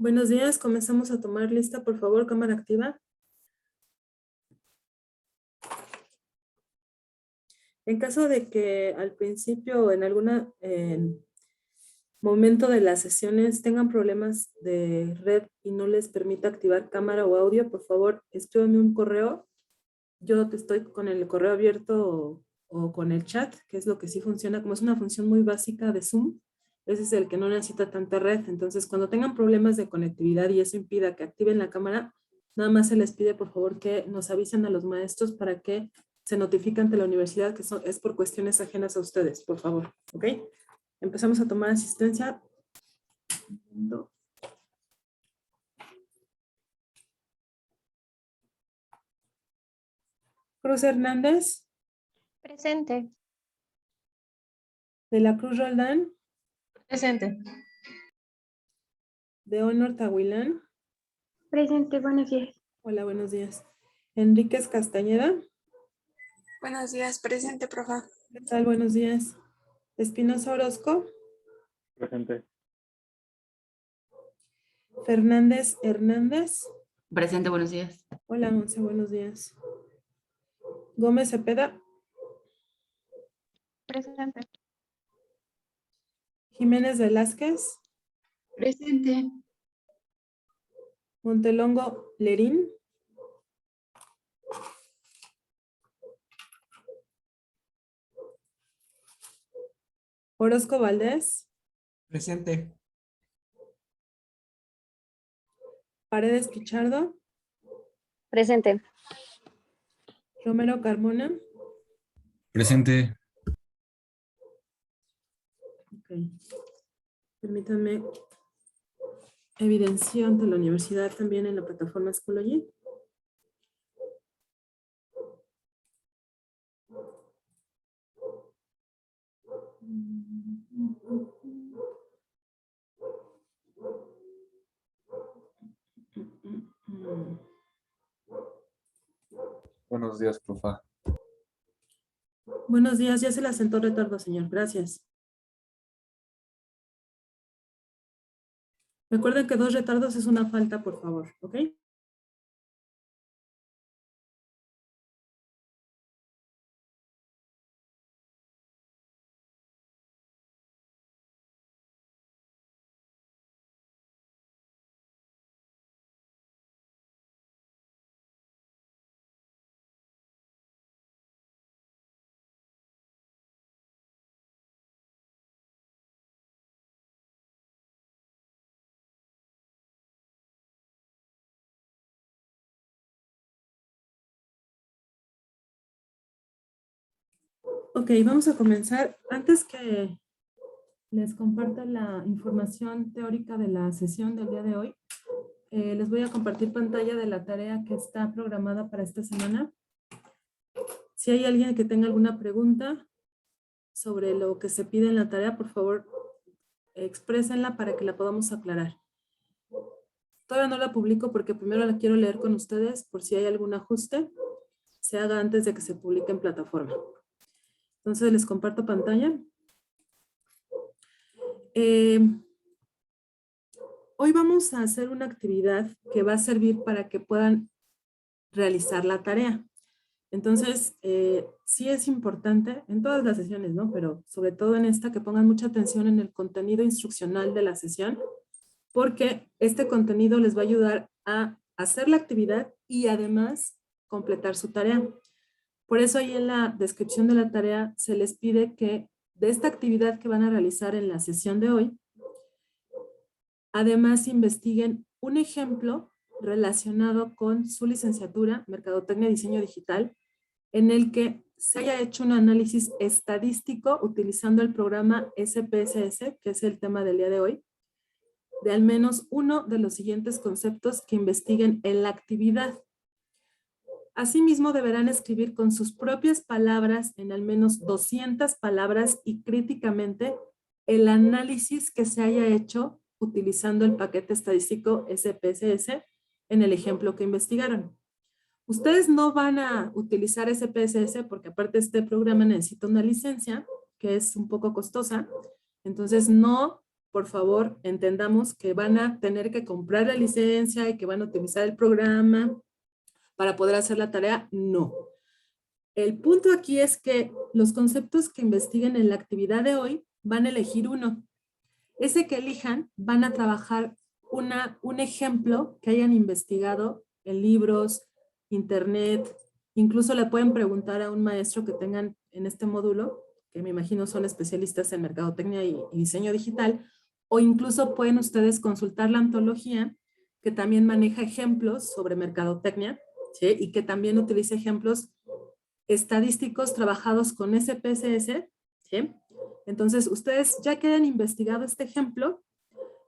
Buenos días, comenzamos a tomar lista, por favor, cámara activa. En caso de que al principio o en algún momento de las sesiones tengan problemas de red y no les permita activar cámara o audio, por favor, escríbame un correo. Yo te estoy con el correo abierto o con el chat, que es lo que sí funciona, como es una función muy básica de Zoom. Ese es el que no necesita tanta red. Entonces, cuando tengan problemas de conectividad y eso impida que activen la cámara, nada más se les pide, por favor, que nos avisen a los maestros para que se notifique ante la universidad que es por cuestiones ajenas a ustedes, por favor. ¿Ok? Empezamos a tomar asistencia. Cruz Hernández, Presente. de la Cruz Roldán, Presente. de Honor Tahuilán. Presente, buenos días. Hola, buenos días. Enríquez Castañeda. Buenos días, presente, profe. ¿Qué tal? Buenos días. Espinosa Orozco. Presente. Fernández Hernández. Presente, buenos días. Hola, Once, buenos días. Gómez Cepeda. Presente. Jiménez Velázquez. Presente. Montelongo Lerín. Orozco Valdés. Presente. Paredes Pichardo. Presente. Romero Carmona. Presente. Ok. Permítanme evidenciar ante la universidad también en la plataforma Schoology. Buenos días, profa. Buenos días, ya se la sentó retardo, señor. Gracias. Recuerden que 2 retardos es una falta, por favor, ¿ok? Ok, vamos a comenzar. Antes que les comparta la información teórica de la sesión del día de hoy, les voy a compartir pantalla de la tarea que está programada para esta semana. Si hay alguien que tenga alguna pregunta sobre lo que se pide en la tarea, por favor, exprésenla para que la podamos aclarar. Todavía no la publico porque primero la quiero leer con ustedes por si hay algún ajuste, se haga antes de que se publique en plataforma. Entonces les comparto pantalla. Hoy vamos a hacer una actividad que va a servir para que puedan realizar la tarea. Entonces, sí es importante en todas las sesiones, ¿no? Pero sobre todo en esta, que pongan mucha atención en el contenido instruccional de la sesión, porque este contenido les va a ayudar a hacer la actividad y además completar su tarea. Por eso ahí en la descripción de la tarea se les pide que de esta actividad que van a realizar en la sesión de hoy, además investiguen un ejemplo relacionado con su licenciatura, Mercadotecnia y Diseño Digital, en el que se haya hecho un análisis estadístico utilizando el programa SPSS, que es el tema del día de hoy, de al menos uno de los siguientes conceptos que investiguen en la actividad. Asimismo, deberán escribir con sus propias palabras, en al menos 200 palabras y críticamente, el análisis que se haya hecho utilizando el paquete estadístico SPSS en el ejemplo que investigaron. Ustedes no van a utilizar SPSS porque aparte este programa necesita una licencia que es un poco costosa, entonces no por favor, entendamos que van a tener que comprar la licencia y que van a utilizar el programa para poder hacer la tarea. No. El punto aquí es que los conceptos que investiguen en la actividad de hoy van a elegir uno. Ese que elijan van a trabajar un ejemplo que hayan investigado en libros, internet, incluso le pueden preguntar a un maestro que tengan en este módulo, que me imagino son especialistas en mercadotecnia y diseño digital, o incluso pueden ustedes consultar la antología, que también maneja ejemplos sobre mercadotecnia, ¿sí? Y que también utiliza ejemplos estadísticos trabajados con SPSS, ¿sí? Entonces, ustedes ya que hayan investigado este ejemplo,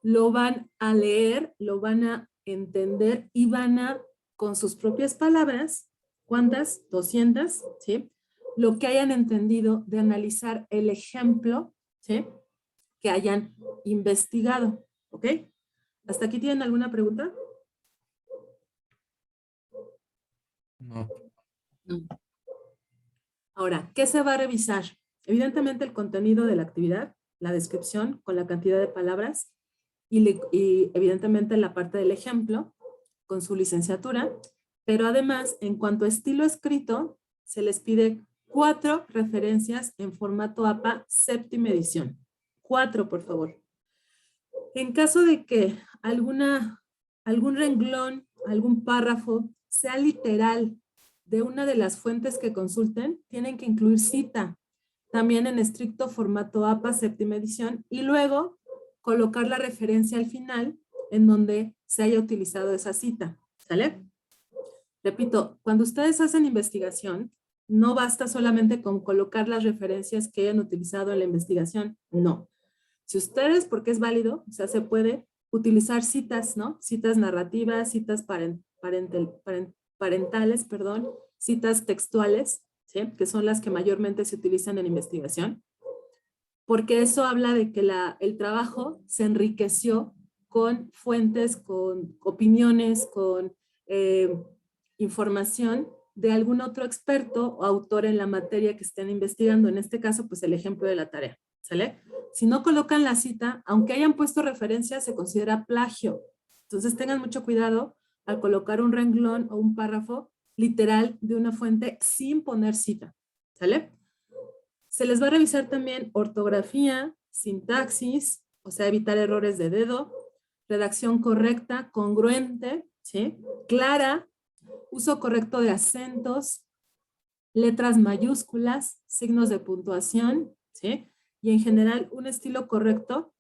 lo van a leer, lo van a entender y van a, con sus propias palabras, ¿cuántas? 200, ¿sí? Lo que hayan entendido de analizar el ejemplo, ¿sí? Que hayan investigado, ¿ok? ¿Hasta aquí tienen alguna pregunta? No. No. Ahora, ¿qué se va a revisar? Evidentemente el contenido de la actividad, la descripción con la cantidad de palabras y evidentemente la parte del ejemplo con su licenciatura, pero además en cuanto a estilo escrito, se les pide 4 referencias en formato APA séptima edición. 4, por favor. En caso de que algún renglón, algún párrafo sea literal de una de las fuentes que consulten, tienen que incluir cita, también en estricto formato APA séptima edición, y luego colocar la referencia al final en donde se haya utilizado esa cita, ¿sale? Repito, cuando ustedes hacen investigación, no basta solamente con colocar las referencias que hayan utilizado en la investigación, no. Si ustedes, porque es válido, o sea, se puede utilizar citas, ¿no? Citas narrativas, citas parentales, perdón, citas textuales, ¿sí? Que son las que mayormente se utilizan en investigación, porque eso habla de que el trabajo se enriqueció con fuentes, con opiniones, con información de algún otro experto o autor en la materia que estén investigando. En este caso, pues el ejemplo de la tarea, ¿sale? Si no colocan la cita, aunque hayan puesto referencia, se considera plagio. Entonces tengan mucho cuidado al colocar un renglón o un párrafo literal de una fuente sin poner cita, ¿sale? Se les va a revisar también ortografía, sintaxis, o sea, evitar errores de dedo, redacción correcta, congruente, ¿sí? Clara, uso correcto de acentos, letras mayúsculas, signos de puntuación, ¿sí? Y en general un estilo correcto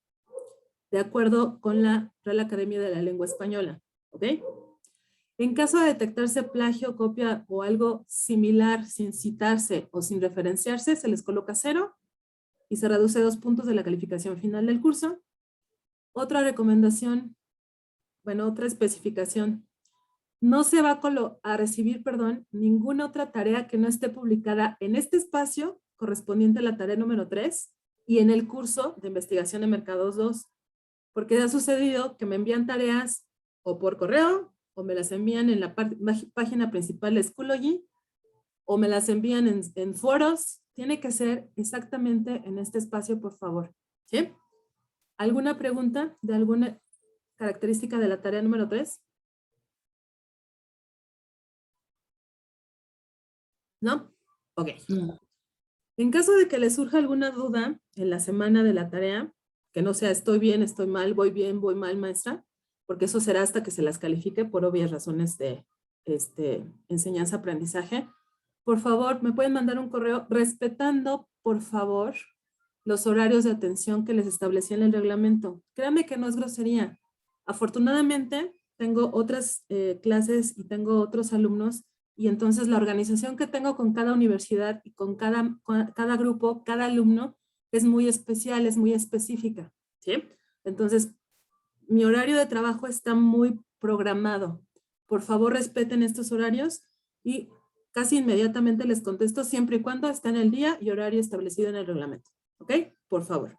de acuerdo con la Real Academia de la Lengua Española, ¿ok? En caso de detectarse plagio, copia o algo similar sin citarse o sin referenciarse, se les coloca 0 y se reduce 2 puntos de la calificación final del curso. Otra recomendación, bueno, otra especificación. No se va a recibir, ninguna otra tarea que no esté publicada en este espacio correspondiente a la tarea número 3 y en el curso de investigación de mercados 2. Porque ha sucedido que me envían tareas o por correo o me las envían en la página principal de Schoology o me las envían en foros. Tiene que ser exactamente en este espacio, por favor. ¿Sí? ¿Alguna pregunta de alguna característica de la tarea número 3? ¿No? Ok. No. En caso de que les surja alguna duda en la semana de la tarea, que no sea estoy bien, estoy mal, voy bien, voy mal, maestra, porque eso será hasta que se las califique por obvias razones de enseñanza-aprendizaje, por favor, me pueden mandar un correo respetando, por favor, los horarios de atención que les establecí en el reglamento. Créanme que no es grosería. Afortunadamente, tengo otras clases y tengo otros alumnos y entonces la organización que tengo con cada universidad y con cada grupo, cada alumno, es muy especial, es muy específica, ¿sí? Entonces, mi horario de trabajo está muy programado. Por favor, respeten estos horarios y casi inmediatamente les contesto siempre y cuando esté en el día y horario establecido en el reglamento. ¿Ok? Por favor.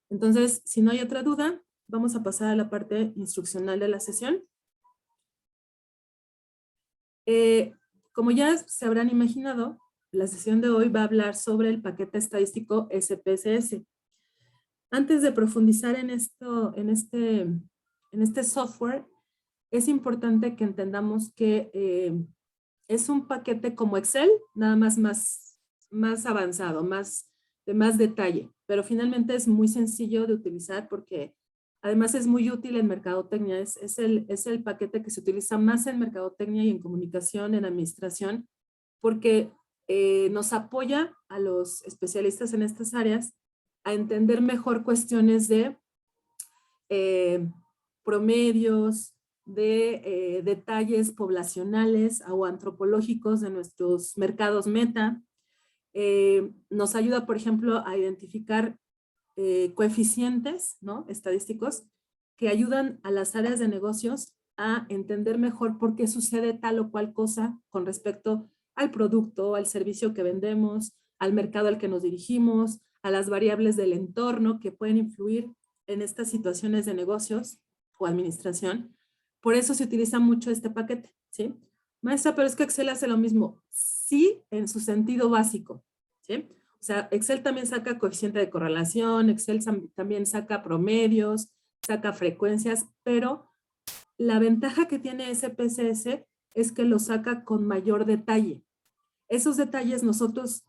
Entonces, si no hay otra duda, vamos a pasar a la parte instruccional de la sesión. Como ya se habrán imaginado, la sesión de hoy va a hablar sobre el paquete estadístico SPSS. Antes de profundizar en esto, en este software, es importante que entendamos que es un paquete como Excel, nada más avanzado, de más detalle, pero finalmente es muy sencillo de utilizar porque además es muy útil en mercadotecnia. Es el paquete que se utiliza más en mercadotecnia y en comunicación, en administración, porque nos apoya a los especialistas en estas áreas a entender mejor cuestiones de promedios, de detalles poblacionales o antropológicos de nuestros mercados meta. Nos ayuda, por ejemplo, a identificar coeficientes, ¿no?, estadísticos que ayudan a las áreas de negocios a entender mejor por qué sucede tal o cual cosa con respecto al producto, al servicio que vendemos, al mercado al que nos dirigimos, a las variables del entorno que pueden influir en estas situaciones de negocios o administración. Por eso se utiliza mucho este paquete, ¿sí? Maestra, pero es que Excel hace lo mismo. Sí, en su sentido básico, ¿sí? O sea, Excel también saca coeficiente de correlación, Excel también saca promedios, saca frecuencias, pero la ventaja que tiene SPSS es que lo saca con mayor detalle. Esos detalles nosotros,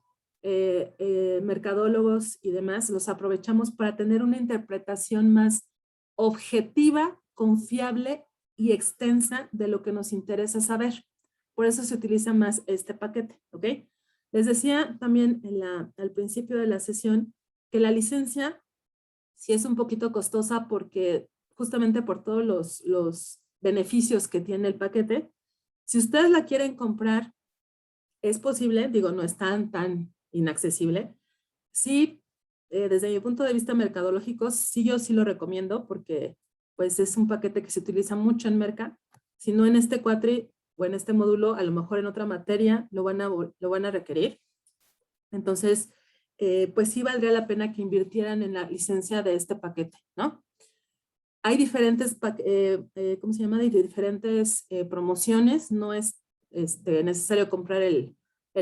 mercadólogos y demás, los aprovechamos para tener una interpretación más objetiva, confiable y extensa de lo que nos interesa saber. Por eso se utiliza más este paquete, ¿ok? Les decía también al principio de la sesión que la licencia sí es un poquito costosa porque justamente por todos los beneficios que tiene el paquete. Si ustedes la quieren comprar, es posible, digo, no es tan inaccesible. Sí, desde mi punto de vista mercadológico, sí, yo sí lo recomiendo porque pues es un paquete que se utiliza mucho en Merca. Si no en este cuatri o en este módulo, a lo mejor en otra materia lo van a requerir. Entonces, pues sí valdría la pena que invirtieran en la licencia de este paquete, ¿no? Hay diferentes, ¿cómo se llama? Diferentes promociones. No es necesario comprar el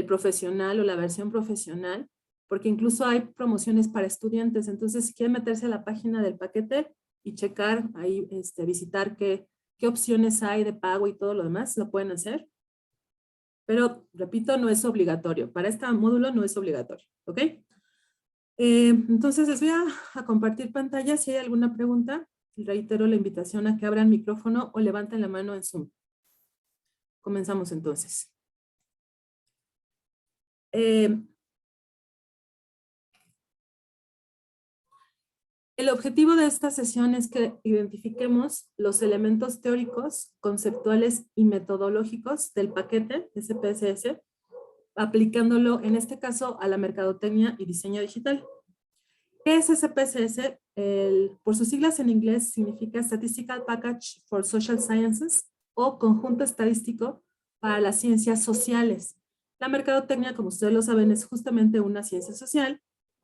profesional o la versión profesional, porque incluso hay promociones para estudiantes. Entonces, si quieren meterse a la página del paquete y checar ahí, visitar qué opciones hay de pago y todo lo demás, lo pueden hacer. Pero, repito, no es obligatorio. Para este módulo no es obligatorio, ¿ok? Entonces, les voy a compartir pantalla. Si hay alguna pregunta, reitero la invitación a que abran micrófono o levanten la mano en Zoom. Comenzamos entonces. El objetivo de esta sesión es que identifiquemos los elementos teóricos, conceptuales y metodológicos del paquete SPSS, aplicándolo en este caso a la mercadotecnia y diseño digital. ¿Qué es SPSS? Por sus siglas en inglés significa Statistical Package for Social Sciences o conjunto estadístico para las ciencias sociales. La mercadotecnia, como ustedes lo saben, es justamente una ciencia social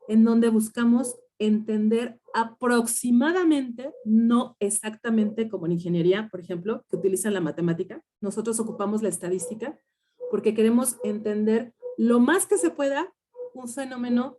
en donde buscamos entender aproximadamente, no exactamente como en ingeniería, por ejemplo, que utilizan la matemática. Nosotros ocupamos la estadística porque queremos entender lo más que se pueda un fenómeno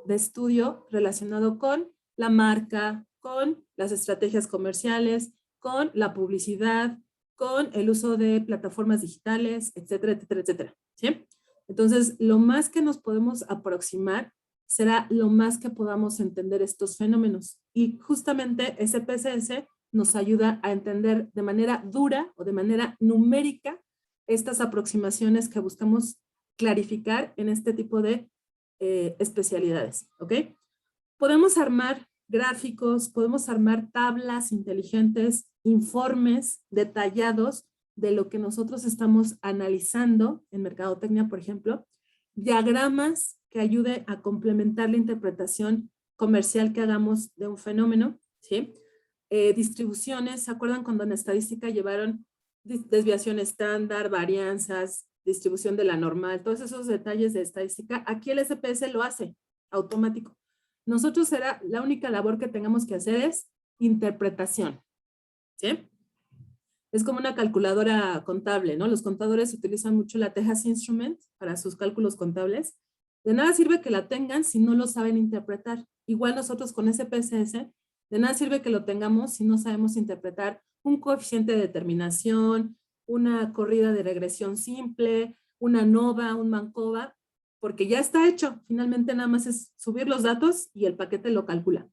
de estudio relacionado con la marca, con las estrategias comerciales, con la publicidad, con el uso de plataformas digitales, etcétera, etcétera, etcétera, ¿sí? Entonces, lo más que nos podemos aproximar será lo más que podamos entender estos fenómenos. Y justamente SPSS nos ayuda a entender de manera dura o de manera numérica estas aproximaciones que buscamos clarificar en este tipo de especialidades, ¿ok? Podemos armar gráficos, podemos armar tablas inteligentes, informes detallados de lo que nosotros estamos analizando en mercadotecnia, por ejemplo, diagramas que ayude a complementar la interpretación comercial que hagamos de un fenómeno, ¿sí? Distribuciones, ¿se acuerdan cuando en estadística llevaron desviación estándar, varianzas, distribución de la normal, todos esos detalles de estadística? Aquí el SPS lo hace automático. Nosotros será la única labor que tengamos que hacer es interpretación, ¿sí? Es como una calculadora contable, ¿no? Los contadores utilizan mucho la Texas Instrument para sus cálculos contables De nada sirve que la tengan si no lo saben interpretar. Igual nosotros con SPSS, de nada sirve que lo tengamos si no sabemos interpretar un coeficiente de determinación, una corrida de regresión simple, una ANOVA, un MANCOVA, porque ya está hecho. Finalmente nada más es subir los datos y el paquete lo calcula.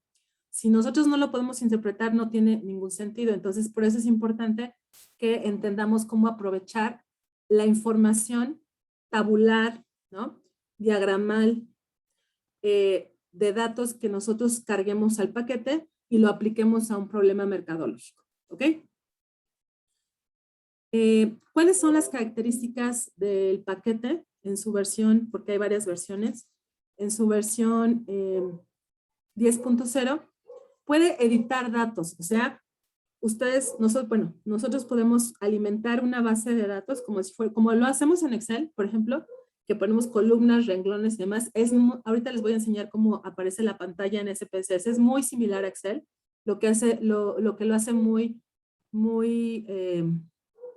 Si nosotros no lo podemos interpretar, no tiene ningún sentido. Entonces, por eso es importante que entendamos cómo aprovechar la información tabular, ¿no? Diagramal, de datos que nosotros carguemos al paquete y lo apliquemos a un problema mercadológico. ¿Ok? ¿Cuáles son las características del paquete en su versión? Porque hay varias versiones. En su versión 10.0 puede editar datos. O sea, nosotros podemos alimentar una base de datos como lo hacemos en Excel, por ejemplo, que ponemos columnas, renglones y demás. Ahorita les voy a enseñar cómo aparece la pantalla en SPSS. Es muy similar a Excel. Lo que lo hace muy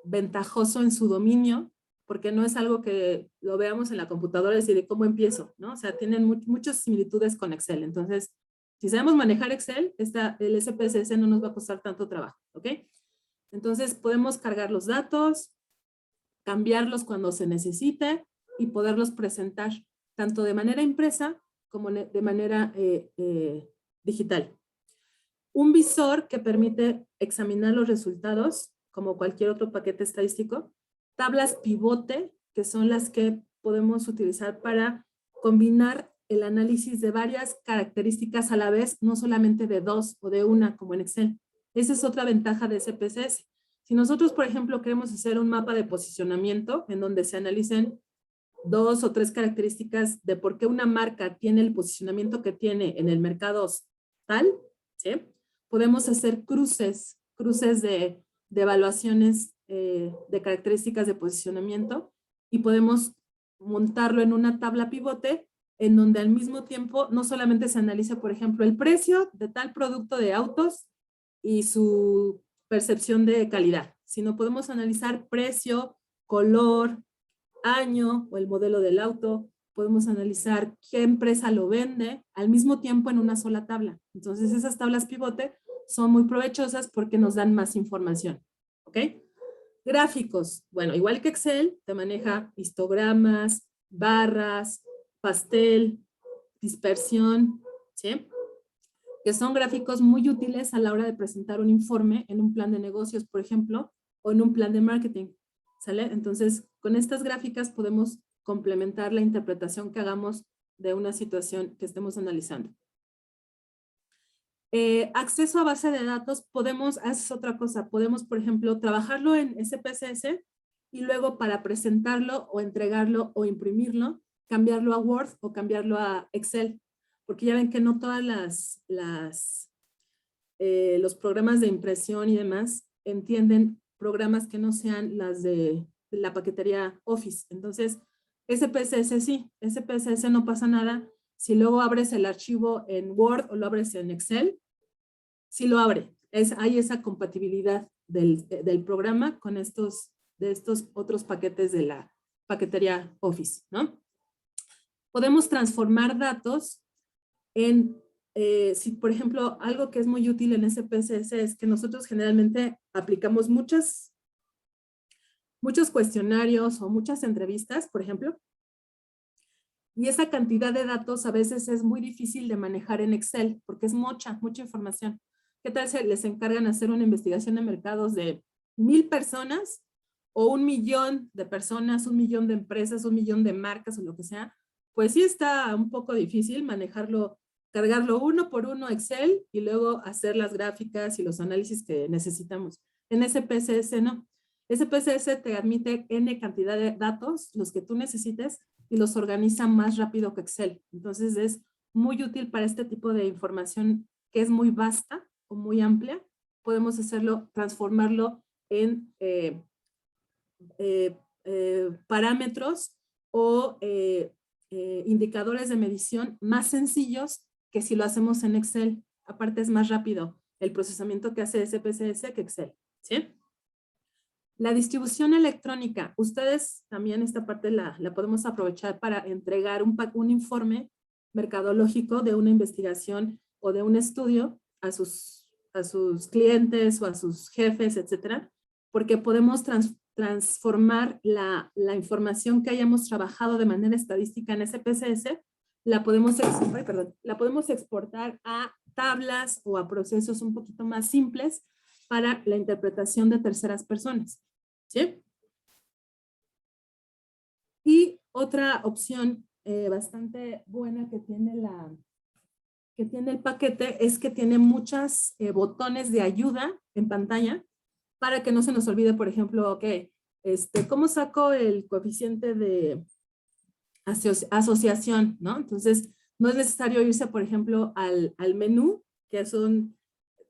ventajoso en su dominio, porque no es algo que lo veamos en la computadora y decir cómo empiezo, ¿no? O sea, tienen muchas similitudes con Excel. Entonces, si sabemos manejar Excel, el SPSS no nos va a costar tanto trabajo, ¿ok? Entonces, podemos cargar los datos, cambiarlos cuando se necesite y poderlos presentar tanto de manera impresa como de manera digital. Un visor que permite examinar los resultados, como cualquier otro paquete estadístico. Tablas pivote, que son las que podemos utilizar para combinar el análisis de varias características a la vez, no solamente de dos o de una, como en Excel. Esa es otra ventaja de SPSS. Si nosotros, por ejemplo, queremos hacer un mapa de posicionamiento en donde se analicen 2 o 3 características de por qué una marca tiene el posicionamiento que tiene en el mercado tal, ¿sí? Podemos hacer cruces de evaluaciones de características de posicionamiento y podemos montarlo en una tabla pivote en donde al mismo tiempo no solamente se analiza, por ejemplo, el precio de tal producto de autos y su percepción de calidad, sino podemos analizar precio, color, año o el modelo del auto, podemos analizar qué empresa lo vende al mismo tiempo en una sola tabla. Entonces esas tablas pivote son muy provechosas porque nos dan más información. ¿Ok? Gráficos. Bueno, igual que Excel, te maneja histogramas, barras, pastel, dispersión, ¿sí? Que son gráficos muy útiles a la hora de presentar un informe en un plan de negocios, por ejemplo, o en un plan de marketing. ¿Sale? Entonces, con estas gráficas podemos complementar la interpretación que hagamos de una situación que estemos analizando. Acceso a base de datos, es otra cosa, podemos, por ejemplo, trabajarlo en SPSS y luego para presentarlo o entregarlo o imprimirlo, cambiarlo a Word o cambiarlo a Excel, porque ya ven que no todas los programas de impresión y demás entienden programas que no sean las de la paquetería Office. Entonces, SPSS sí, SPSS no pasa nada. Si luego abres el archivo en Word o lo abres en Excel, sí lo abre. Hay esa compatibilidad del programa con de estos otros paquetes de la paquetería Office, ¿no? Podemos transformar datos en, si por ejemplo, algo que es muy útil en SPSS es que nosotros generalmente aplicamos muchos cuestionarios o muchas entrevistas, por ejemplo, y esa cantidad de datos a veces es muy difícil de manejar en Excel porque es mucha información. ¿Qué tal si les encargan hacer una investigación de mercados de 1000 personas o 1 millón de personas, 1 millón de empresas, 1 millón de marcas o lo que sea? Pues sí está un poco difícil manejarlo, cargarlo uno por uno a Excel y luego hacer las gráficas y los análisis que necesitamos. En SPSS no. SPSS te admite N cantidad de datos, los que tú necesites, y los organiza más rápido que Excel. Entonces es muy útil para este tipo de información que es muy vasta o muy amplia. Podemos transformarlo en parámetros o indicadores de medición más sencillos que si lo hacemos en Excel. Aparte es más rápido el procesamiento que hace SPSS que Excel, ¿sí? La distribución electrónica, ustedes también esta parte la podemos aprovechar para entregar un informe mercadológico de una investigación o de un estudio a sus clientes o a sus jefes, etcétera, porque podemos transformar la información que hayamos trabajado de manera estadística en SPSS, la podemos exportar a tablas o a procesos un poquito más simples para la interpretación de terceras personas. ¿Sí? Y otra opción bastante buena que tiene el paquete es que tiene muchos botones de ayuda en pantalla para que no se nos olvide, por ejemplo, ¿cómo saco el coeficiente de asociación? ¿No? Entonces, no es necesario irse, por ejemplo, al menú, que son,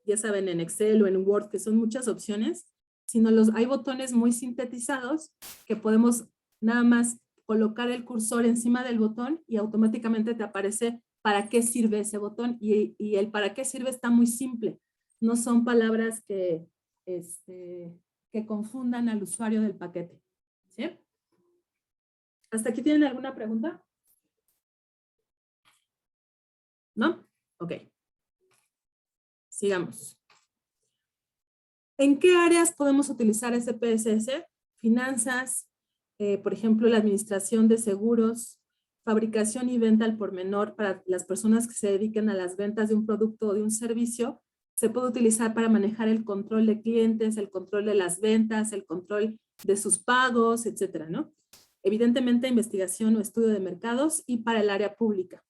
ya saben, en Excel o en Word, que son muchas opciones, sino hay botones muy sintetizados que podemos nada más colocar el cursor encima del botón y automáticamente te aparece para qué sirve ese botón, y el para qué sirve está muy simple. No son palabras que confundan al usuario del paquete. ¿Sí? ¿Hasta aquí tienen alguna pregunta? ¿No? Ok. Sigamos. ¿En qué áreas podemos utilizar SPSS? Finanzas, por ejemplo, la administración de seguros, fabricación y venta al por menor para las personas que se dediquen a las ventas de un producto o de un servicio. Se puede utilizar para manejar el control de clientes, el control de las ventas, el control de sus pagos, etcétera, ¿no? Evidentemente, investigación o estudio de mercados y para el área pública.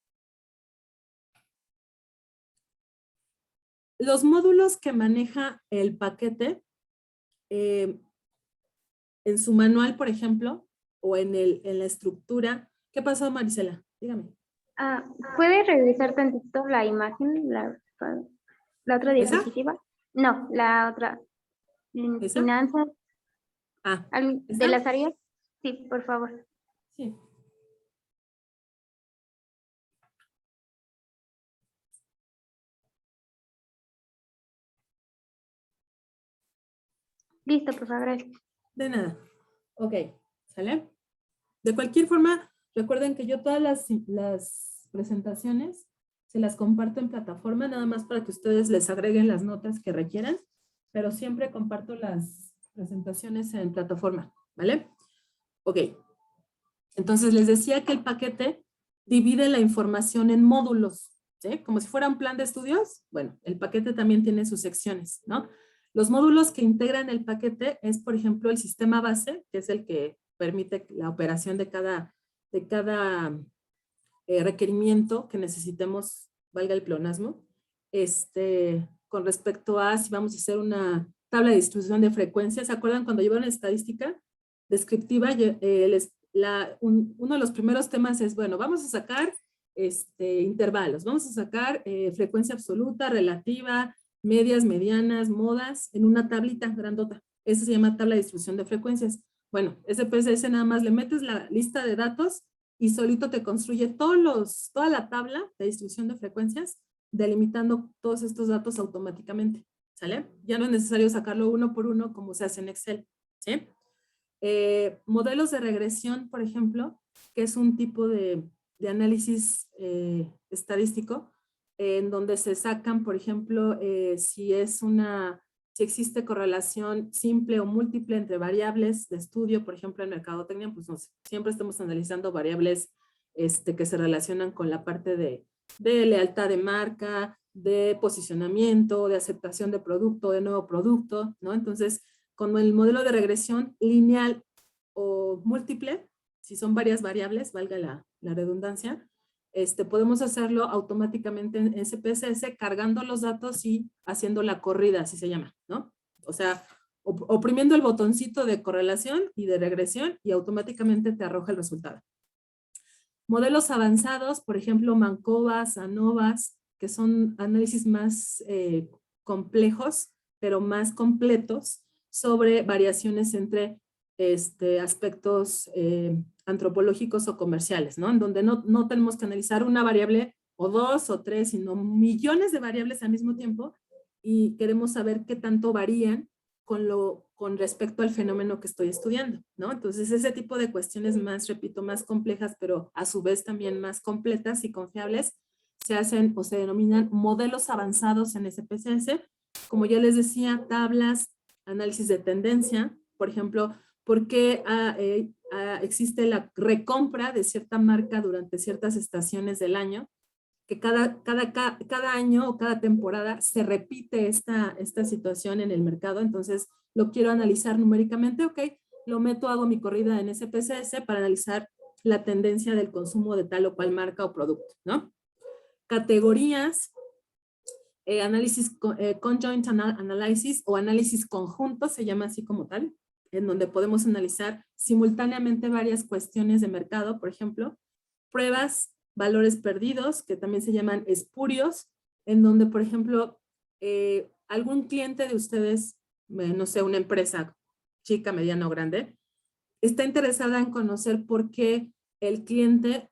Los módulos que maneja el paquete, en su manual, por ejemplo, o en la estructura. ¿Qué pasó, Marisela? Dígame. ¿Puede regresar tantito la imagen, la otra diapositiva? No, la otra. ¿Esa? Finanzas. ¿De ¿esa? las áreas? Sí, por favor. Sí. Listo, por favor, gracias. De nada. Ok, ¿sale? De cualquier forma, recuerden que yo todas las presentaciones se las comparto en plataforma, nada más para que ustedes les agreguen las notas que requieran, pero siempre comparto las presentaciones en plataforma, ¿vale? Ok. Entonces les decía que el paquete divide la información en módulos, ¿sí? Como si fuera un plan de estudios. Bueno, el paquete también tiene sus secciones, ¿no? Los módulos que integran el paquete es, por ejemplo, el sistema base, que es el que permite la operación de cada requerimiento que necesitemos, valga el pleonasmo, con respecto a si vamos a hacer una tabla de distribución de frecuencias. ¿Se acuerdan cuando llevaron estadística descriptiva? Uno de los primeros temas es, bueno, vamos a sacar intervalos, vamos a sacar frecuencia absoluta, relativa, medias, medianas, modas, en una tablita grandota. Eso se llama tabla de distribución de frecuencias. Bueno, SPSS nada más le metes la lista de datos y solito te construye toda la tabla de distribución de frecuencias, delimitando todos estos datos automáticamente, ¿sale? Ya no es necesario sacarlo uno por uno como se hace en Excel, ¿sí? Modelos de regresión, por ejemplo, que es un tipo de análisis estadístico, en donde se sacan, por ejemplo, si existe correlación simple o múltiple entre variables de estudio, por ejemplo, en mercadotecnia, pues siempre estamos analizando variables que se relacionan con la parte de lealtad de marca, de posicionamiento, de aceptación de producto, de nuevo producto, ¿no? Entonces, con el modelo de regresión lineal o múltiple, si son varias variables, valga la redundancia, podemos hacerlo automáticamente en SPSS, cargando los datos y haciendo la corrida, así se llama, ¿no? O sea, oprimiendo el botoncito de correlación y de regresión y automáticamente te arroja el resultado. Modelos avanzados, por ejemplo, Mancovas, ANOVAs, que son análisis más complejos, pero más completos, sobre variaciones entre aspectos antropológicos o comerciales, ¿no? En donde no tenemos que analizar una variable o dos o tres, sino millones de variables al mismo tiempo y queremos saber qué tanto varían con con respecto al fenómeno que estoy estudiando, ¿no? Entonces, ese tipo de cuestiones más, repito, más complejas, pero a su vez también más completas y confiables, se hacen o se denominan modelos avanzados en SPSS. Como ya les decía, tablas, análisis de tendencia, por ejemplo, ¿por qué existe la recompra de cierta marca durante ciertas estaciones del año? Que cada año o cada temporada se repite esta situación en el mercado, entonces lo quiero analizar numéricamente, ok, lo meto, hago mi corrida en SPSS para analizar la tendencia del consumo de tal o cual marca o producto, ¿no? Categorías, análisis conjoint analysis o análisis conjunto, se llama así como tal, en donde podemos analizar simultáneamente varias cuestiones de mercado, por ejemplo, pruebas, valores perdidos, que también se llaman espurios, en donde, por ejemplo, algún cliente de ustedes, no sé, una empresa chica, mediana o grande, está interesada en conocer por qué el cliente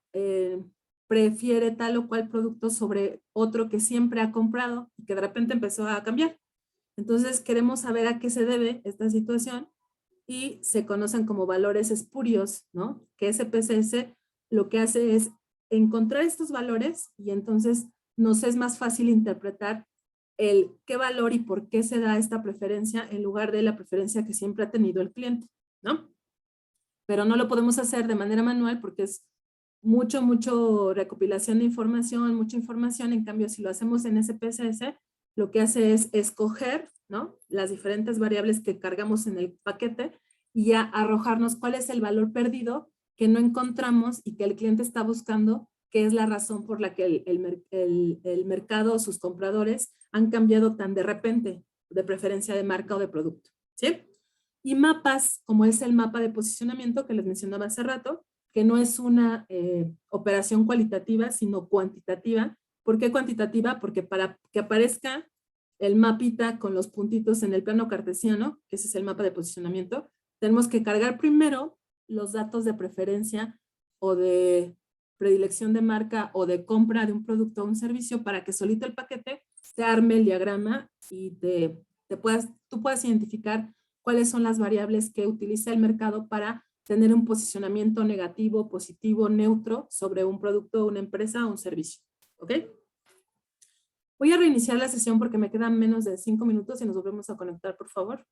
prefiere tal o cual producto sobre otro que siempre ha comprado y que de repente empezó a cambiar. Entonces queremos saber a qué se debe esta situación y se conocen como valores espurios, ¿no? Que SPSS lo que hace es encontrar estos valores y entonces nos es más fácil interpretar el qué valor y por qué se da esta preferencia en lugar de la preferencia que siempre ha tenido el cliente, ¿no? Pero no lo podemos hacer de manera manual porque es mucho recopilación de información, mucha información. En cambio, si lo hacemos en SPSS, lo que hace es escoger, ¿no?, las diferentes variables que cargamos en el paquete y ya arrojarnos cuál es el valor perdido que no encontramos y que el cliente está buscando, que es la razón por la que el mercado o sus compradores han cambiado tan de repente de preferencia de marca o de producto, ¿sí? Y mapas, como es el mapa de posicionamiento que les mencionaba hace rato, que no es una operación cualitativa, sino cuantitativa. ¿Por qué cuantitativa? Porque para que aparezca el mapita con los puntitos en el plano cartesiano, que ese es el mapa de posicionamiento, tenemos que cargar primero los datos de preferencia o de predilección de marca o de compra de un producto o un servicio para que solito el paquete te arme el diagrama y tú puedas identificar cuáles son las variables que utiliza el mercado para tener un posicionamiento negativo, positivo, neutro sobre un producto, una empresa o un servicio. ¿Ok? Voy a reiniciar la sesión porque me quedan menos de 5 minutos y nos volvemos a conectar, por favor.